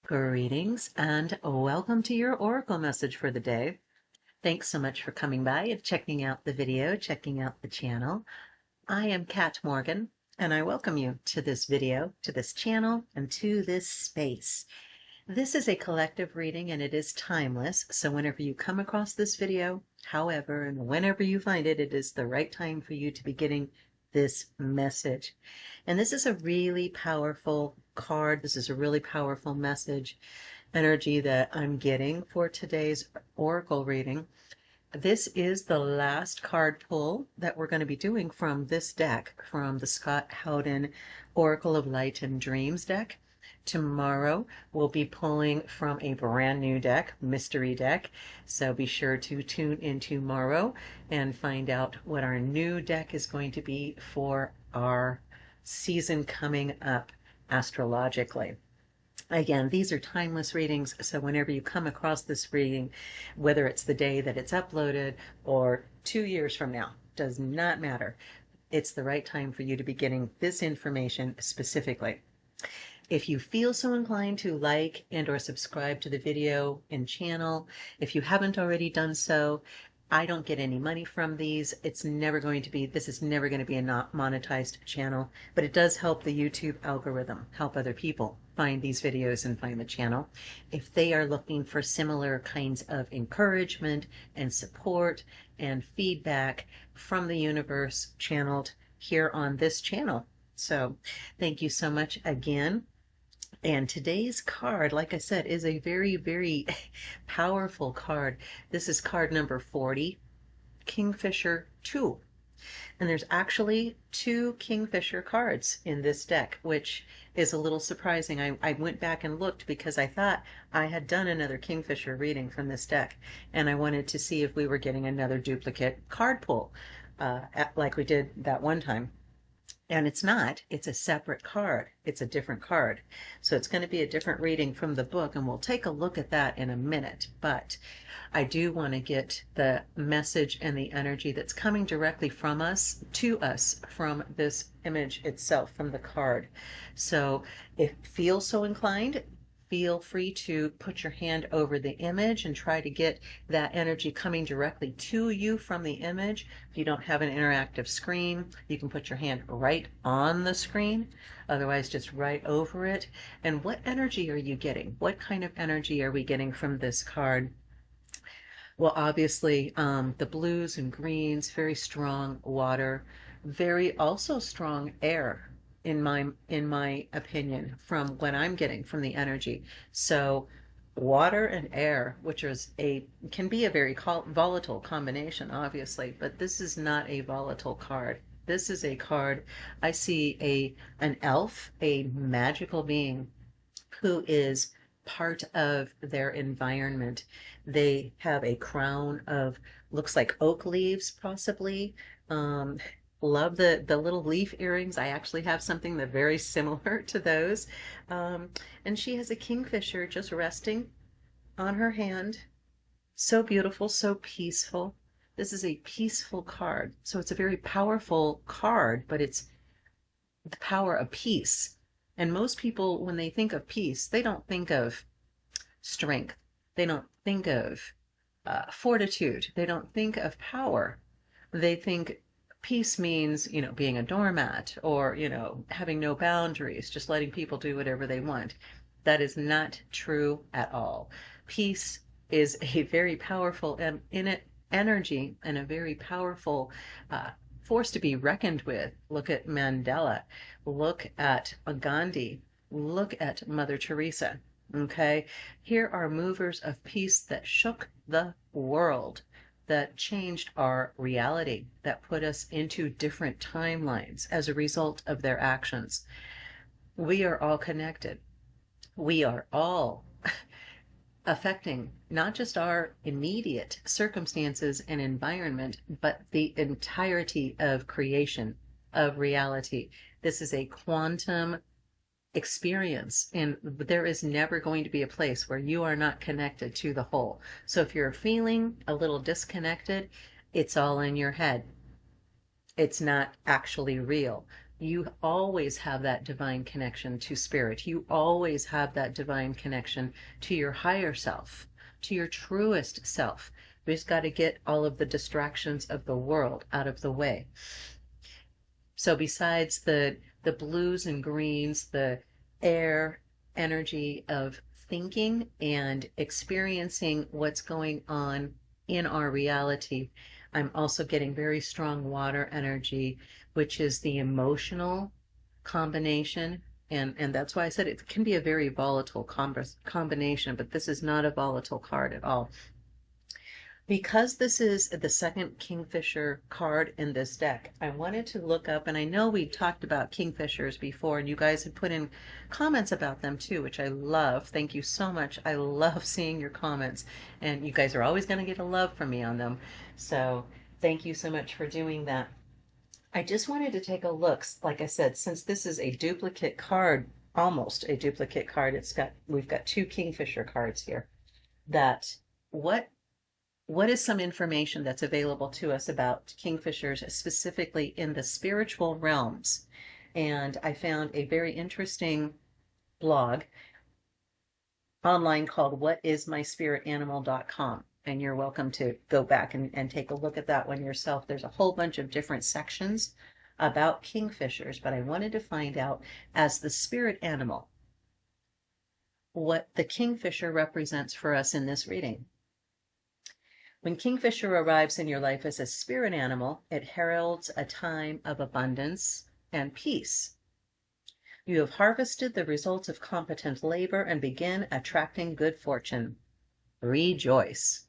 Greetings and welcome to your Oracle message for the day. Thanks so much for coming by and checking out the video, checking out the channel. I am Kat Morgan and I welcome you to this video, to this channel, and to this space. This is a collective reading and it is timeless, so whenever you come across this video, however and whenever you find it, it is the right time for you to be getting this message. And this is a really powerful card. This is a really powerful message, energy that I'm getting for today's Oracle reading. This is the last card pull that we're going to be doing from this deck, from the Scot Howden Oracle of Light and Dreams deck. Tomorrow we'll be pulling from a brand new deck, mystery deck, so be sure to tune in tomorrow and find out what our new deck is going to be for our season coming up astrologically. Again, these are timeless readings, so whenever you come across this reading, whether it's the day that it's uploaded or 2 years from now, does not matter. It's the right time for you to be getting this information specifically. If you feel so inclined to like and or subscribe to the video and channel, if you haven't already done so, I don't get any money from these. This is never going to be a not monetized channel, but it does help the YouTube algorithm, help other people find these videos and find the channel. If they are looking for similar kinds of encouragement and support and feedback from the universe channeled here on this channel. So thank you so much again. And today's card, like I said, is a very, very powerful card. This is card number 40, Kingfisher 2. And there's actually 2 Kingfisher cards in this deck, which is a little surprising. I went back and looked because I thought I had done another Kingfisher reading from this deck, and I wanted to see if we were getting another duplicate card pull, like we did that one time. And it's not, it's a separate card. It's a different card. So it's going to be a different reading from the book, and we'll take a look at that in a minute. But I do want to get the message and the energy that's coming directly from us, to us, from this image itself, from the card. So if you feel so inclined, feel free to put your hand over the image and try to get that energy coming directly to you from the image. If you don't have an interactive screen, you can put your hand right on the screen, otherwise just right over it. And what energy are you getting? What kind of energy are we getting from this card? Well, obviously, the blues and greens, very strong water, very also strong air, in my opinion, from what I'm getting from the energy. So water and air, which can be a very volatile combination, obviously, but this is not a volatile card. This is a card, I see an elf, a magical being who is part of their environment. They have a crown of, looks like oak leaves, possibly. Love the little leaf earrings. I actually have something that's very similar to those. And she has a kingfisher just resting on her hand. So beautiful, so peaceful. This is a peaceful card. So it's a very powerful card, but it's the power of peace. And most people, when they think of peace, they don't think of strength. They don't think of fortitude. They don't think of power. They think peace means, being a doormat, or, having no boundaries, just letting people do whatever they want. That is not true at all. Peace is a very powerful energy and a very powerful force to be reckoned with. Look at Mandela. Look at Gandhi. Look at Mother Teresa. Okay? Here are movers of peace that shook the world, that changed our reality, that put us into different timelines as a result of their actions. We are all connected. We are all affecting not just our immediate circumstances and environment, but the entirety of creation, of reality. This is a quantum experience, and there is never going to be a place where you are not connected to the whole. So if you're feeling a little disconnected, it's all in your head. It's not actually real. You always have that divine connection to spirit. You always have that divine connection to your higher self, to your truest self. We just got to get all of the distractions of the world out of the way. So besides the blues and greens, the air energy of thinking and experiencing what's going on in our reality, I'm also getting very strong water energy, which is the emotional combination. And that's why I said it can be a very volatile combination, but this is not a volatile card at all. Because this is the second Kingfisher card in this deck, I wanted to look up, and I know we talked about Kingfishers before, and you guys had put in comments about them too, which I love. Thank you so much. I love seeing your comments, and you guys are always going to get a love from me on them. So thank you so much for doing that. I just wanted to take a look, like I said, since this is a duplicate card, almost a duplicate card, we've got two Kingfisher cards here, that what is some information that's available to us about Kingfishers, specifically in the spiritual realms? And I found a very interesting blog online called whatismyspiritanimal.com. And you're welcome to go back and take a look at that one yourself. There's a whole bunch of different sections about Kingfishers, but I wanted to find out, as the spirit animal, what the Kingfisher represents for us in this reading. When Kingfisher arrives in your life as a spirit animal, it heralds a time of abundance and peace. You have harvested the results of competent labor and begin attracting good fortune. Rejoice.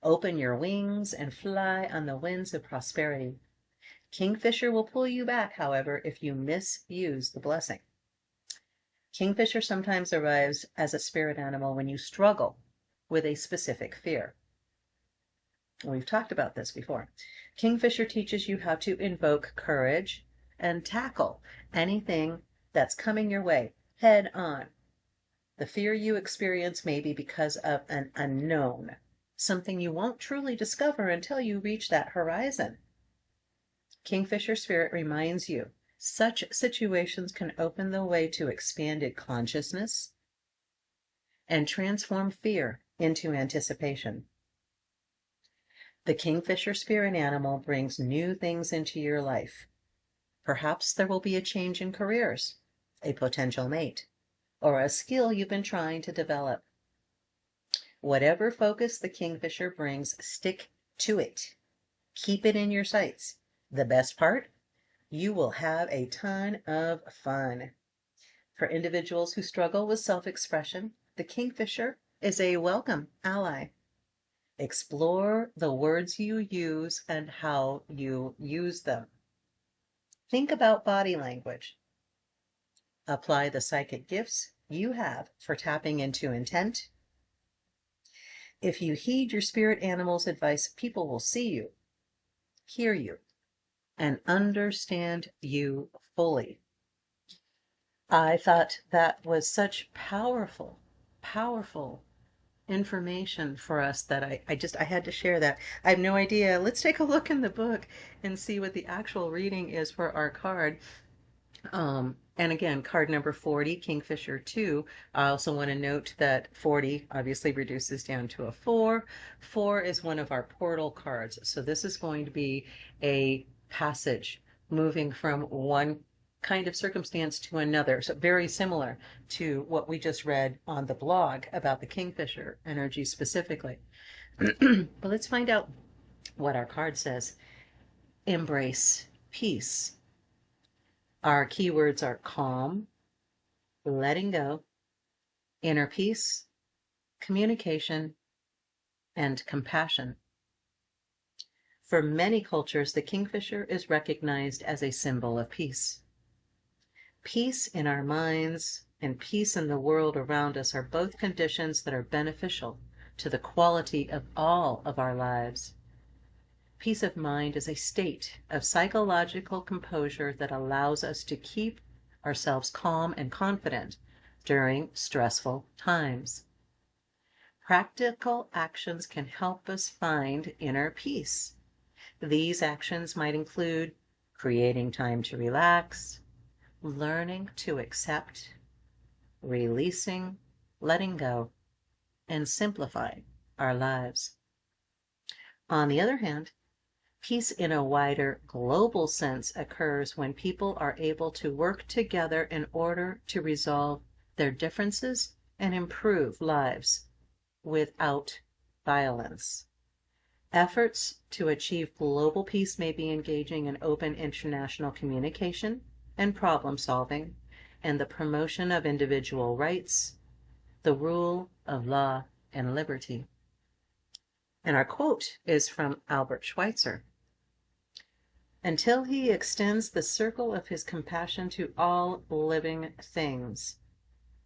Open your wings and fly on the winds of prosperity. Kingfisher will pull you back, however, if you misuse the blessing. Kingfisher sometimes arrives as a spirit animal when you struggle with a specific fear. We've talked about this before. Kingfisher teaches you how to invoke courage and tackle anything that's coming your way head on. The fear you experience may be because of an unknown, something you won't truly discover until you reach that horizon. Kingfisher spirit reminds you, such situations can open the way to expanded consciousness and transform fear into anticipation. The Kingfisher spirit animal brings new things into your life. Perhaps there will be a change in careers, a potential mate, or a skill you've been trying to develop. Whatever focus the Kingfisher brings, stick to it. Keep it in your sights. The best part? You will have a ton of fun. For individuals who struggle with self-expression, the Kingfisher is a welcome ally. Explore the words you use and how you use them. Think about body language. Apply the psychic gifts you have for tapping into intent. If you heed your spirit animal's advice, people will see you, hear you, and understand you fully. I thought that was such powerful, powerful information for us that I had to share that. I have no idea. Let's take a look in the book and see what the actual reading is for our card. And again, card number 40, Kingfisher 2. I also want to note that 40 obviously reduces down to a 4. 4 is one of our portal cards. So this is going to be a passage moving from one kind of circumstance to another. So very similar to what we just read on the blog about the Kingfisher energy specifically. But let's find out what our card says. Embrace peace. Our keywords are calm, letting go, inner peace, communication, and compassion. For many cultures, the Kingfisher is recognized as a symbol of peace. Peace in our minds and peace in the world around us are both conditions that are beneficial to the quality of all of our lives. Peace of mind is a state of psychological composure that allows us to keep ourselves calm and confident during stressful times. Practical actions can help us find inner peace. These actions might include creating time to relax, learning to accept, releasing, letting go, and simplify our lives. On the other hand, peace in a wider global sense occurs when people are able to work together in order to resolve their differences and improve lives without violence. Efforts to achieve global peace may be engaging in open international communication and problem solving, and the promotion of individual rights, the rule of law and liberty. And our quote is from Albert Schweitzer. Until he extends the circle of his compassion to all living things,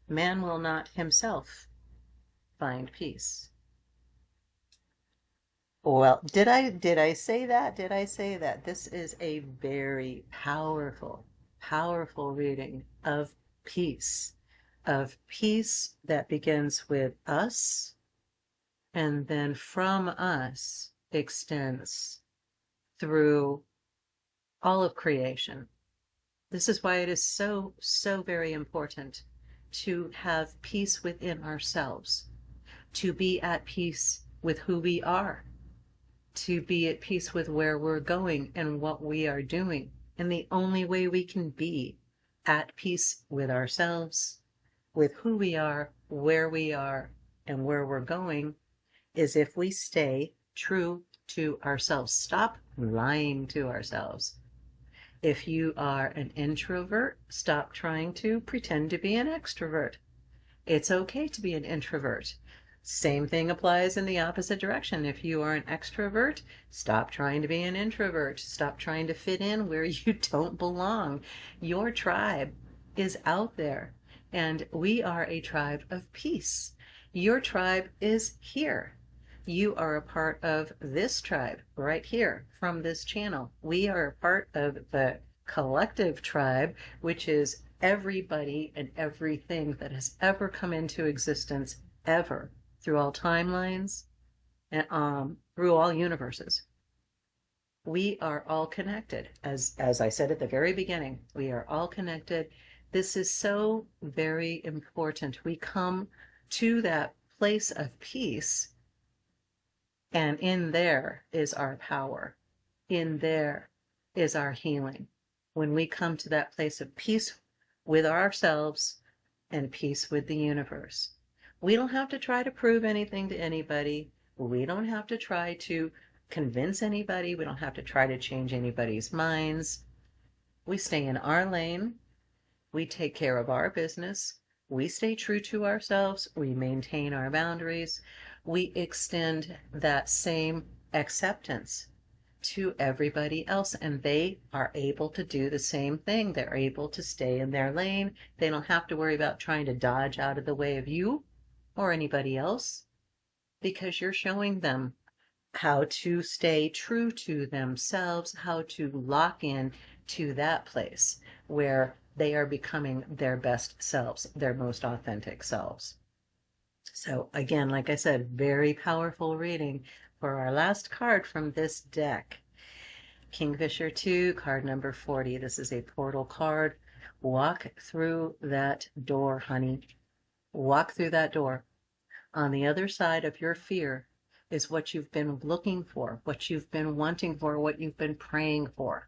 man will not himself find peace. Well, did I say that? Did I say that? This is a very powerful, powerful reading of peace that begins with us and then from us extends through all of creation. This is why it is so, so very important to have peace within ourselves, to be at peace with who we are, to be at peace with where we're going and what we are doing. And the only way we can be at peace with ourselves, with who we are, and where we're going, is if we stay true to ourselves. Stop lying to ourselves. If you are an introvert, stop trying to pretend to be an extrovert. It's okay to be an introvert. Same thing applies in the opposite direction. If you are an extrovert, stop trying to be an introvert. Stop trying to fit in where you don't belong. Your tribe is out there, and we are a tribe of peace. Your tribe is here. You are a part of this tribe right here from this channel. We are a part of the collective tribe, which is everybody and everything that has ever come into existence ever, through all timelines and through all universes. We are all connected. As I said at the very beginning, we are all connected. This is so very important. We come to that place of peace, and in there is our power. In there is our healing. When we come to that place of peace with ourselves and peace with the universe. We don't have to try to prove anything to anybody. We don't have to try to convince anybody. We don't have to try to change anybody's minds. We stay in our lane. We take care of our business. We stay true to ourselves. We maintain our boundaries. We extend that same acceptance to everybody else, and they are able to do the same thing. They're able to stay in their lane. They don't have to worry about trying to dodge out of the way of you or anybody else, because you're showing them how to stay true to themselves, how to lock in to that place where they are becoming their best selves, their most authentic selves. So again, like I said, very powerful reading for our last card from this deck. Kingfisher 2, card number 40. This is a portal card. Walk through that door, honey. Walk through that door. On the other side of your fear is what you've been looking for, what you've been wanting for, what you've been praying for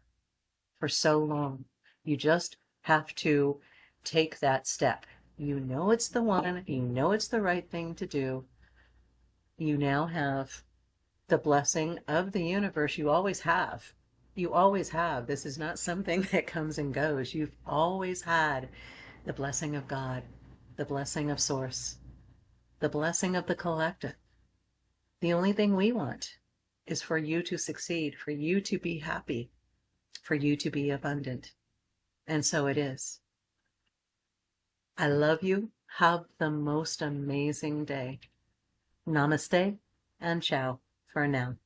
so long. You just have to take that step. You know it's the one. You know it's the right thing to do. You now have the blessing of the universe. You always have. You always have. This is not something that comes and goes. You've always had the blessing of God, the blessing of Source, the blessing of the collective. The only thing we want is for you to succeed, for you to be happy, for you to be abundant. And so it is. I love you. Have the most amazing day. Namaste and ciao for now.